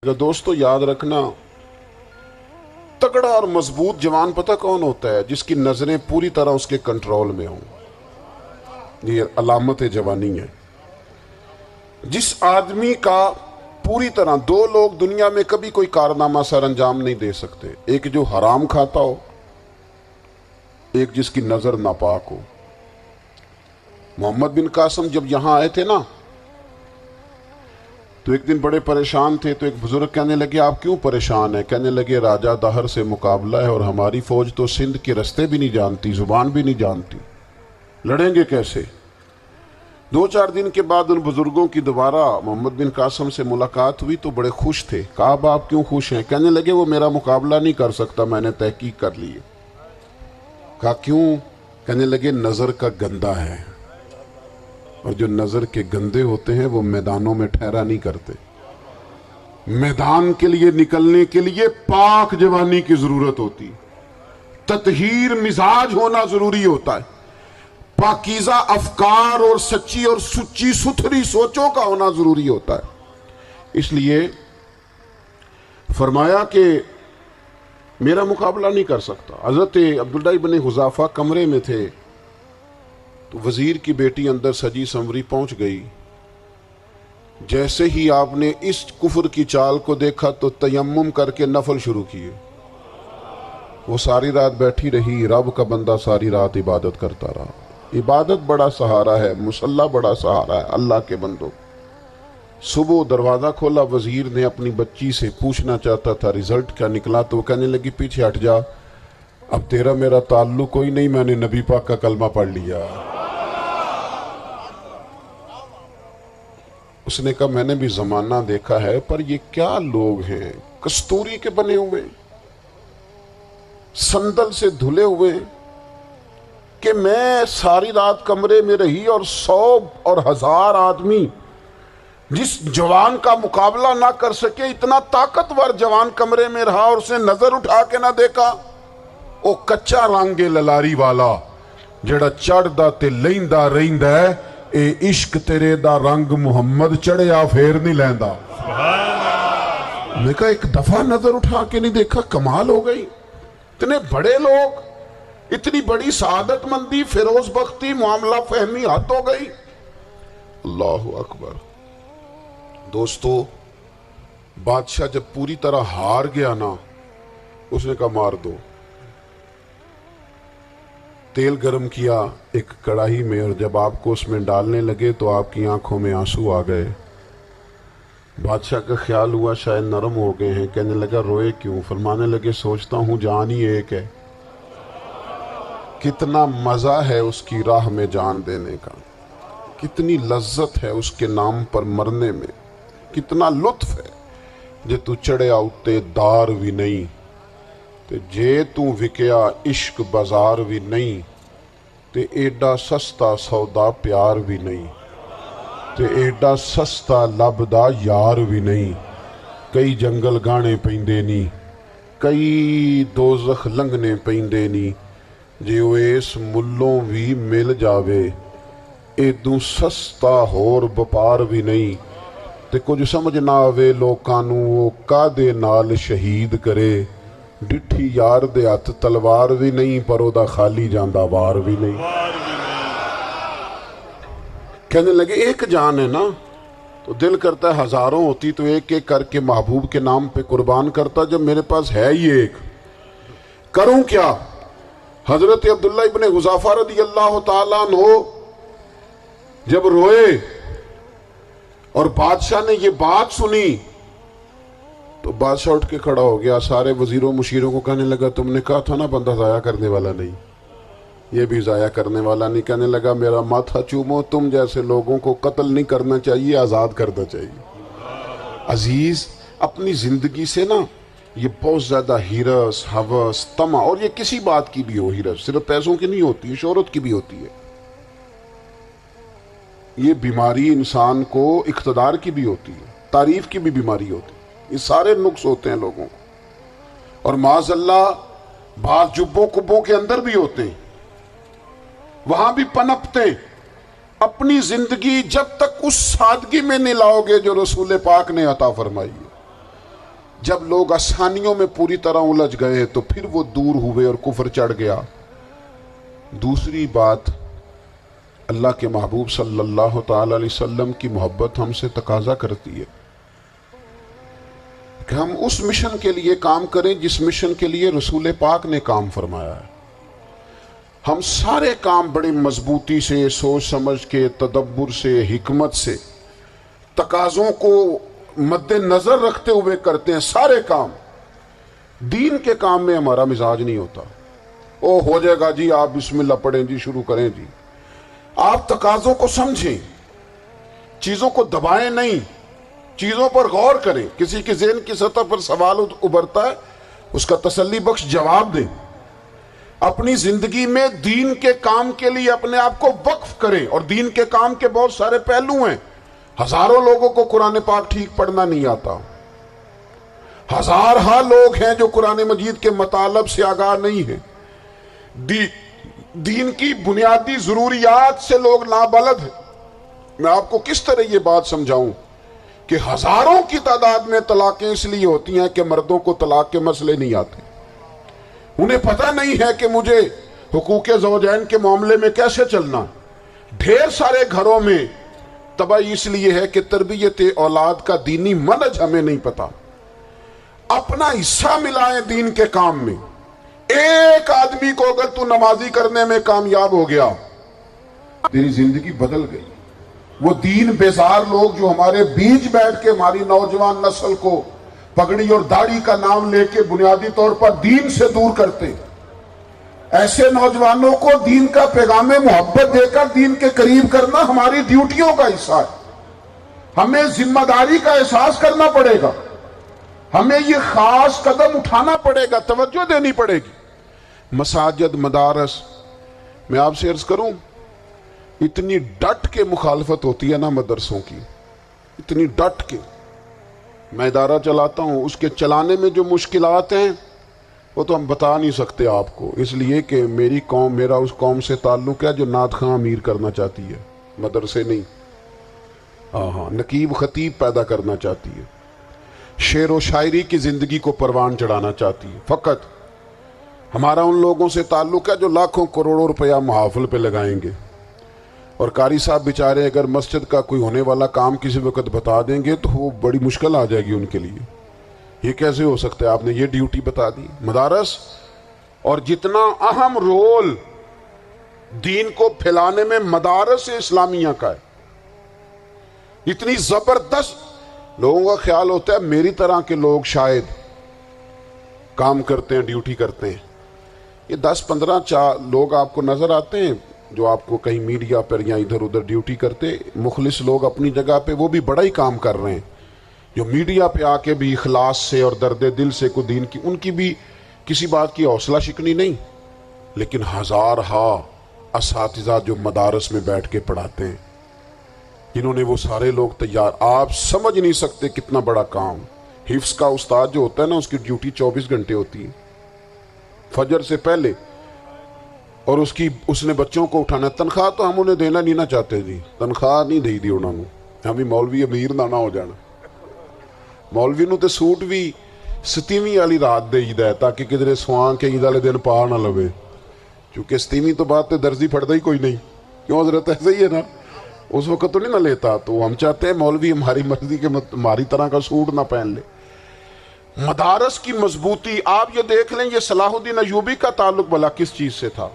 دوستو یاد رکھنا، تگڑا اور مضبوط جوان پتہ کون ہوتا ہے؟ جس کی نظریں پوری طرح اس کے کنٹرول میں ہوں۔ یہ علامت جوانی ہے۔ جس آدمی کا پوری طرح دو لوگ دنیا میں کبھی کوئی کارنامہ سر انجام نہیں دے سکتے، ایک جو حرام کھاتا ہو، ایک جس کی نظر ناپاک ہو۔ محمد بن قاسم جب یہاں آئے تھے نا تو ایک دن بڑے پریشان تھے، تو ایک بزرگ کہنے لگے آپ کیوں پریشان ہیں؟ کہنے لگے راجہ دہر سے مقابلہ ہے اور ہماری فوج تو سندھ کے رستے بھی نہیں جانتی، زبان بھی نہیں جانتی، لڑیں گے کیسے؟ دو چار دن کے بعد ان بزرگوں کی دوبارہ محمد بن قاسم سے ملاقات ہوئی تو بڑے خوش تھے۔ کہا اب آپ کیوں خوش ہیں؟ کہنے لگے وہ میرا مقابلہ نہیں کر سکتا، میں نے تحقیق کر لی ہے۔ کہا کیوں؟ کہنے لگے نظر کا گندہ ہے، اور جو نظر کے گندے ہوتے ہیں وہ میدانوں میں ٹھہرا نہیں کرتے۔ میدان کے لیے نکلنے کے لیے پاک جوانی کی ضرورت ہوتی، تطہیر مزاج ہونا ضروری ہوتا ہے، پاکیزہ افکار اور سچی اور سچی ستھری سوچوں کا ہونا ضروری ہوتا ہے۔ اس لیے فرمایا کہ میرا مقابلہ نہیں کر سکتا۔ حضرت عبداللہ بن حذافہ کمرے میں تھے تو وزیر کی بیٹی اندر سجی سنوری پہنچ گئی۔ جیسے ہی آپ نے اس کفر کی چال کو دیکھا تو تیمم کر کے نفل شروع کیے۔ وہ ساری رات بیٹھی رہی، رب کا بندہ ساری رات عبادت کرتا رہا۔ عبادت بڑا سہارا ہے، مصلی بڑا سہارا ہے اللہ کے بندوں۔ صبح دروازہ کھولا، وزیر نے اپنی بچی سے پوچھنا چاہتا تھا رزلٹ کیا نکلا، تو وہ کہنے لگی پیچھے ہٹ جا، اب تیرا میرا تعلق کوئی نہیں، میں نے نبی پاک کا کلمہ پڑھ لیا۔ اس نے کہا میں نے بھی زمانہ دیکھا ہے، پر یہ کیا لوگ ہیں، کستوری کے بنے ہوئے، سندل سے دھلے ہوئے، کہ میں ساری رات کمرے میں رہی اور 100 اور 1000 آدمی جس جوان کا مقابلہ نہ کر سکے، اتنا طاقتور جوان کمرے میں رہا اور اس نے نظر اٹھا کے نہ دیکھا۔ او کچا رنگے للاری والا جڑا چڑھدا تے لیندا رہندا ہے، اے عشق تیرے دا رنگ محمد چڑھیا پھر نہیں لیندا۔ میں کہا ایک دفعہ نظر اٹھا کے نہیں دیکھا، کمال ہو گئی۔ اتنے بڑے لوگ، اتنی بڑی سعادت مندی، فیروز بختی، معاملہ فہمی حد ہو گئی۔ اللہ اکبر۔ دوستو بادشاہ جب پوری طرح ہار گیا نا، اس نے کہا مار دو۔ تیل گرم کیا ایک کڑاہی میں، اور جب آپ کو اس میں ڈالنے لگے تو آپ کی آنکھوں میں آنسو آ گئے۔ بادشاہ کا خیال ہوا شاید نرم ہو گئے ہیں، کہنے لگا روئے کیوں؟ فرمانے لگے سوچتا ہوں جان ہی ایک ہے، کتنا مزہ ہے اس کی راہ میں جان دینے کا، کتنی لذت ہے اس کے نام پر مرنے میں، کتنا لطف ہے۔ جے تو چڑھیا اتے دار بھی نہیں تے جے تو وکیا عشق بازار بھی نہیں، تے ایڈا سستا سودا پیار بھی نہیں، تے ایڈا سستا لبدا یار بھی نہیں۔ کئی جنگل گانے پیندے نہیں، کئی دوزخ لنگنے پیندے نہیں، جے وہ اس ملوں بھی مل جاوے، ایدوں سستا ہور بپار بھی نہیں۔ تے کچھ سمجھ نہ آوے لوکاں نوں وہ کادے نال شہید کرے، ڈٹھی یار دے ہاتھ تلوار بھی نہیں، پر او دا خالی جاندہ وار بھی نہیں۔ کہنے لگے ایک جان ہے نا، تو دل کرتا ہے ہزاروں ہوتی تو ایک ایک کر کے محبوب کے نام پہ قربان کرتا، جب میرے پاس ہے ہی ایک، کروں کیا؟ حضرت عبداللہ ابن حذافہ رضی اللہ تعالیٰ عنہ جب روئے اور بادشاہ نے یہ بات سنی تو بادشاہ اٹھ کے کھڑا ہو گیا، سارے وزیروں مشیروں کو کہنے لگا تم نے کہا تھا نا بندہ ضائع کرنے والا نہیں، یہ بھی ضائع کرنے والا نہیں۔ کہنے لگا میرا ماتھا چومو، تم جیسے لوگوں کو قتل نہیں کرنا چاہیے، آزاد کرنا چاہیے۔ عزیز اپنی زندگی سے نا یہ بہت زیادہ ہرس، ہوس، طمع، اور یہ کسی بات کی بھی ہو، ہرس صرف پیسوں کی نہیں ہوتی، شہرت کی بھی ہوتی ہے، یہ بیماری انسان کو اقتدار کی بھی ہوتی ہے، تعریف کی بھی بیماری ہوتی ہے، یہ سارے نقص ہوتے ہیں لوگوں کو، اور معاذ اللہ بعض جبوں کبوں کے اندر بھی ہوتے ہیں، وہاں بھی پنپتے ہیں۔ اپنی زندگی جب تک اس سادگی میں نہیں لاؤ گے جو رسول پاک نے عطا فرمائی ہے، جب لوگ آسانیوں میں پوری طرح الجھ گئے تو پھر وہ دور ہوئے اور کفر چڑھ گیا۔ دوسری بات، اللہ کے محبوب صلی اللہ تعالی علیہ وسلم کی محبت ہم سے تقاضا کرتی ہے کہ ہم اس مشن کے لیے کام کریں جس مشن کے لیے رسول پاک نے کام فرمایا ہے۔ ہم سارے کام بڑی مضبوطی سے، سوچ سمجھ کے، تدبر سے، حکمت سے، تقاضوں کو مد نظر رکھتے ہوئے کرتے ہیں سارے کام۔ دین کے کام میں ہمارا مزاج نہیں ہوتا، او ہو جائے گا جی، آپ بسم اللہ پڑھیں جی، شروع کریں جی۔ آپ تقاضوں کو سمجھیں، چیزوں کو دبائیں نہیں، چیزوں پر غور کریں۔ کسی کے ذہن کی سطح پر سوال ابھرتا ہے، اس کا تسلی بخش جواب دیں۔ اپنی زندگی میں دین کے کام کے لیے اپنے آپ کو وقف کریں، اور دین کے کام کے بہت سارے پہلو ہیں۔ ہزاروں لوگوں کو قرآن پاک ٹھیک پڑھنا نہیں آتا، ہزارہا لوگ ہیں جو قرآن مجید کے مطالب سے آگاہ نہیں ہیں، دین کی بنیادی ضروریات سے لوگ نابلد ہیں۔ میں آپ کو کس طرح یہ بات سمجھاؤں کہ ہزاروں کی تعداد میں طلاقیں اس لیے ہوتی ہیں کہ مردوں کو طلاق کے مسئلے نہیں آتے، انہیں پتہ نہیں ہے کہ مجھے حقوق زوجین کے معاملے میں کیسے چلنا۔ ڈھیر سارے گھروں میں تباہی اس لیے ہے کہ تربیت اولاد کا دینی منہج ہمیں نہیں پتا۔ اپنا حصہ ملائیں دین کے کام میں۔ ایک آدمی کو اگر تو نمازی کرنے میں کامیاب ہو گیا، تیری زندگی بدل گئی۔ وہ دین بیزار لوگ جو ہمارے بیچ بیٹھ کے ہماری نوجوان نسل کو پگڑی اور داڑھی کا نام لے کے بنیادی طور پر دین سے دور کرتے، ایسے نوجوانوں کو دین کا پیغام محبت دے کر دین کے قریب کرنا ہماری ڈیوٹیوں کا حصہ ہے۔ ہمیں ذمہ داری کا احساس کرنا پڑے گا، ہمیں یہ خاص قدم اٹھانا پڑے گا، توجہ دینی پڑے گی۔ مساجد، مدارس، میں آپ سے عرض کروں، اتنی ڈٹ کے مخالفت ہوتی ہے نا مدرسوں کی، اتنی ڈٹ کے۔ میں ادارہ چلاتا ہوں، اس کے چلانے میں جو مشکلات ہیں وہ تو ہم بتا نہیں سکتے آپ کو، اس لیے کہ میری قوم، میرا اس قوم سے تعلق ہے جو نعت خواں امیر کرنا چاہتی ہے، مدرسے نہیں۔ نقیب خطیب پیدا کرنا چاہتی ہے، شعر و شاعری کی زندگی کو پروان چڑھانا چاہتی ہے۔ فقط ہمارا ان لوگوں سے تعلق ہے جو لاکھوں کروڑوں روپیہ محافل پہ لگائیں گے، اور قاری صاحب بیچارے اگر مسجد کا کوئی ہونے والا کام کسی وقت بتا دیں گے تو وہ بڑی مشکل آ جائے گی ان کے لیے۔ یہ کیسے ہو سکتا ہے، آپ نے یہ ڈیوٹی بتا دی؟ مدارس، اور جتنا اہم رول دین کو پھیلانے میں مدارس اسلامیہ کا ہے، اتنی زبردست۔ لوگوں کا خیال ہوتا ہے میری طرح کے لوگ شاید کام کرتے ہیں، ڈیوٹی کرتے ہیں۔ یہ 10-15 لوگ آپ کو نظر آتے ہیں جو آپ کو کہیں میڈیا پر یا ادھر ادھر ڈیوٹی کرتے، مخلص لوگ اپنی جگہ پہ، وہ بھی بڑا ہی کام کر رہے ہیں، جو میڈیا پہ آ کے بھی اخلاص سے اور درد دل سے کو دین کی، ان کی بھی کسی بات کی حوصلہ شکنی نہیں۔ لیکن ہزارہا اساتذہ جو مدارس میں بیٹھ کے پڑھاتے ہیں، جنہوں نے وہ سارے لوگ تیار، آپ سمجھ نہیں سکتے کتنا بڑا کام۔ حفظ کا استاد جو ہوتا ہے نا، اس کی ڈیوٹی 24 گھنٹے ہوتی ہے، فجر سے پہلے، اور اس نے بچوں کو اٹھانا۔ تنخواہ تو ہم انہیں دینا نہیں نہ چاہتے جی، تنخواہ نہیں دی دی انہوں نے، ہمیں مولوی امیر نہ ہو جانا۔ مولوی نو تے سوٹ بھی 27ویں والی رات دے ہی ہے تاکہ کدھر سوان کے عید والے دن پا نہ لوے، چونکہ 27ویں تو بعد تے درزی پھڑتا ہی کوئی نہیں، کیوں حضرت؟ ایسے ہی ہے نا، اس وقت تو نہیں نہ لیتا۔ تو ہم چاہتے ہیں مولوی ہماری مرضی کے ہماری طرح کا سوٹ نہ پہن لے۔ مدارس کی مضبوطی، آپ یہ دیکھ لیں، یہ صلاح الدین ایوبی کا تعلق بھلا کس چیز سے تھا؟